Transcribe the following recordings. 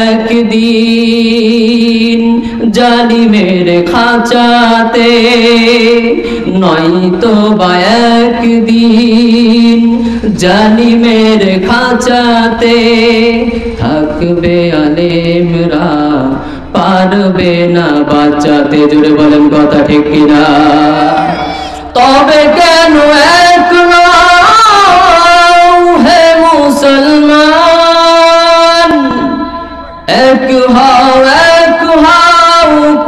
একদিন জালিমের খাঁচাতে, নয়তো বা একদিন জালিমের খাঁচাতে থাকবে আলেমরা, পারবে না বাঁচাতে। জোরে বলেন কথা ঠিক কিনা? তবে কেন এক হে মুসলমান, এক হও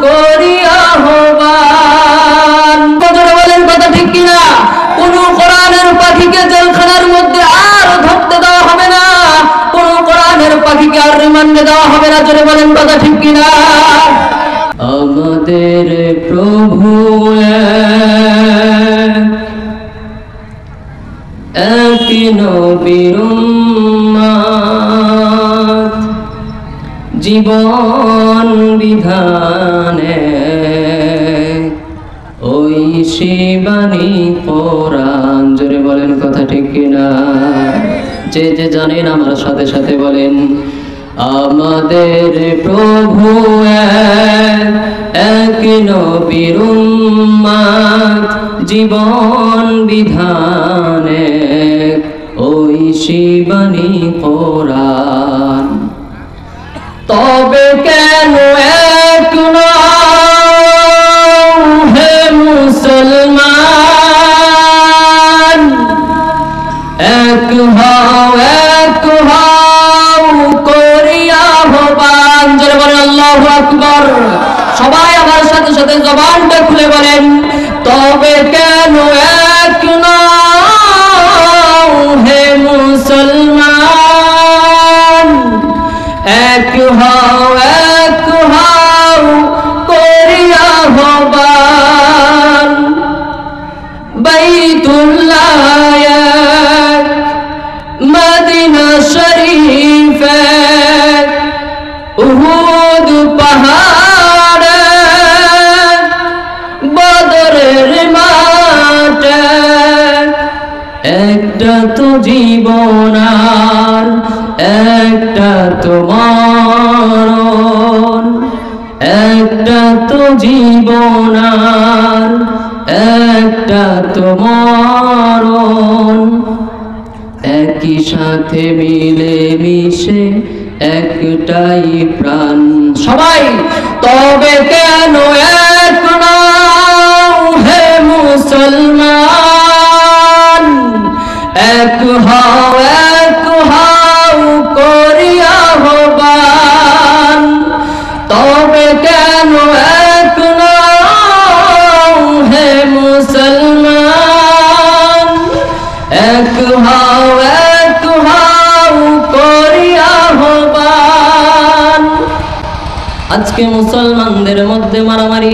করিয়া আহ্বান। জোরে বলেন কথা ঠিক কিনা? কোন কোরআনের পাখিকে জেলখানার মধ্যে আর ধরতে দেওয়া হবে না, কোন কোরআনের পাখিকে আর রিমান্ডে দেওয়া হবে না। জোরে বলেন কথা ঠিক কিনা? আমাদের প্রভু এক নবীর উম্মত, জীবন বিধানে ওই শিবানী কোরআন। জোরে বলেন কথা ঠিক কিনা? যে যে জানেন আমার সাথে সাথে বলেন, আমাদের প্রভু এক নবীর উম্মত, জীবন বিধানে ওই শিবানী কোরআন। তবে কেন এক হে মুসলমান, এক হও করিয়া আহ্বান। জোরে বলেন আল্লাহু আকবার। সবাই আমার সাথে সাথে জবানটা খুলে বলেন, তবে কেন এক হে মুসলমান, এক হও করিয়া আহ্বান। বাইতুল্লাহ মদিনা শরীফ উহুদ পাহাড় বদরের মাঠ, একটা তো জীবন আর একটা তো মরণ, একটা তো জীবন আর একটা তো মরণ, একই সাথে মিলে মিশে একটাই প্রাণ। সবাই তবে কেন এক হে মুসলমান, এক হও করিয়া আহ্বান। তবে কেন এক হে মুসলমান, এক হও করিয়া আহ্বান। আজকে মুসলমানদের মধ্যে মারামারি,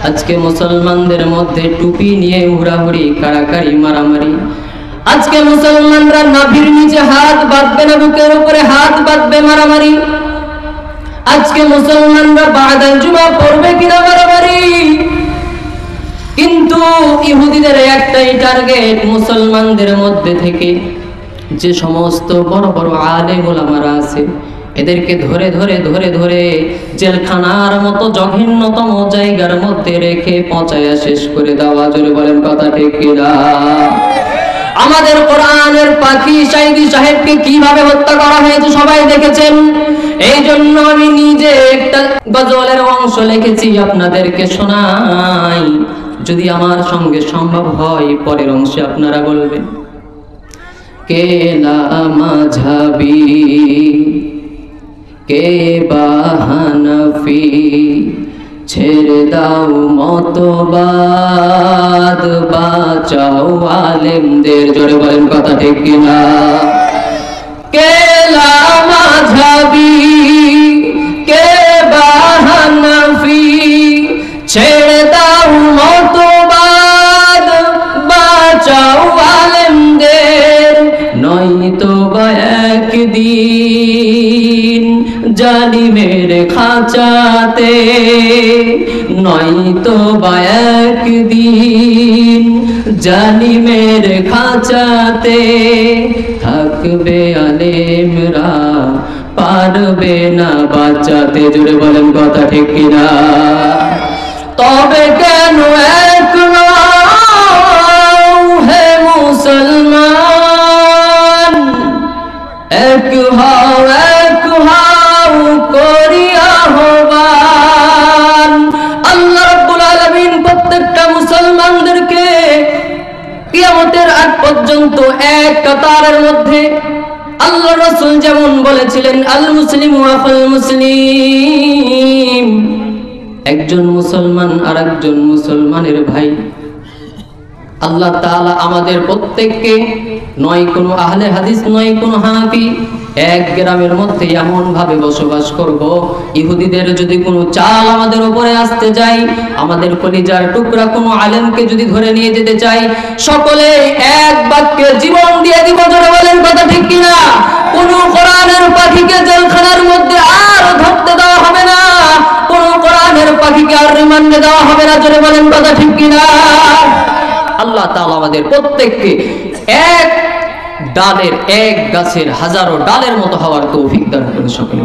আজকে মুসলমানদের মধ্যে টুপি নিয়ে হুড়াহুড়ি, কাড়াকাড়ি, মারামারি। আজকে মুসলমানরা নাভির নিচে হাত বাঁধবে না, বুকের উপরে হাত বাঁধবে, মারামারি। আজকে মুসলমানরা বাদাল জুমা পড়বে কিনা, মারামারি। কিন্তু ইহুদিদের একটাই টার্গেট, মুসলমানদের মধ্যে থেকে যে সমস্ত বড় বড় আলেম ওলামারা আছে এদেরকে ধরে ধরে ধরে ধরে জেলখানার মতো জঘন্যতম জায়গার মধ্যে রেখে পচায়া শেষ করে দেওয়া। জোরে বলেন কথা ঠিক কিনা? আমাদের কোরআনের পাখি সাইদি সাহেবকে কিভাবে হত্যা করা হয়েছে সবাই দেখেছেন। এই জন্য আমি নিজে একটা গজলের অংশ লিখেছি, আপনাদেরকে শোনাই। যদি আমার সঙ্গে সম্ভব হয় পরের অংশে আপনারা বলবেন। কেলা মাঝাবি কে বা হানাফি, ছেড়ে দাও মতবাদ, বাঁচাও আলেমদের। জোরে বলেন কথা ঠিক কিনা? কেলা মাঝাবি কে বা হানাফি, ছেড়ে দাও মতবাদ, বাঁচাও আলেমদের। নয়তো বা একদিন জালিমের খাঁচাতে, নয়তো বা একদিন জালিমের খাঁচাতে থাকবে আলেমরা, পারবে না বাঁচাতে। জোরে বলেন কথা ঠিক কিনা? তবে কেন এক নও হে মুসলমান, এক হও করিয়া আহ্বান। আল্লাহ রাব্বুল আলামিন প্রত্যেকটা মুসলমানদেরকে কিয়ামতের আগ পর্যন্ত এক কাতারের মধ্যে, আল্লাহ রাসূল যেমন বলেছিলেন আল মুসলিমু আখুল মুসলিম, একজন মুসলমান আরেকজন মুসলমানের ভাই। আল্লাহ তাআলা আমাদের প্রত্যেককে, নয় কোনো আহলে হাদিস নয় কোনো হানাফি, এক গ্রামের মধ্যে এমন ভাবে বসবাস করব, ইহুদিদের যদি কোনো চাল আমাদের উপরে আসতে যায়, আমাদের কলিজার টুকরা কোনো আলেমকে যদি ধরে নিয়ে যেতে চাই, সকলে এক বাক্যে জীবন দিয়ে দিব। জোরে বলেন কথা ঠিক কিনা? কোন কোরআনের পাখিকে জেলখানার মধ্যে আর ধরতে দেওয়া হবে না, কোন কোরআনের পাখিকে আর রিমান্ডে দেওয়া হবে না। জোরে বলেন কথা ঠিক কিনা? আল্লাহ তাআলা আমাদের প্রত্যেককে এক ডালের, এক গাছের হাজারো ডালের মতো হওয়ার তৌফিক দান করেন সকলে।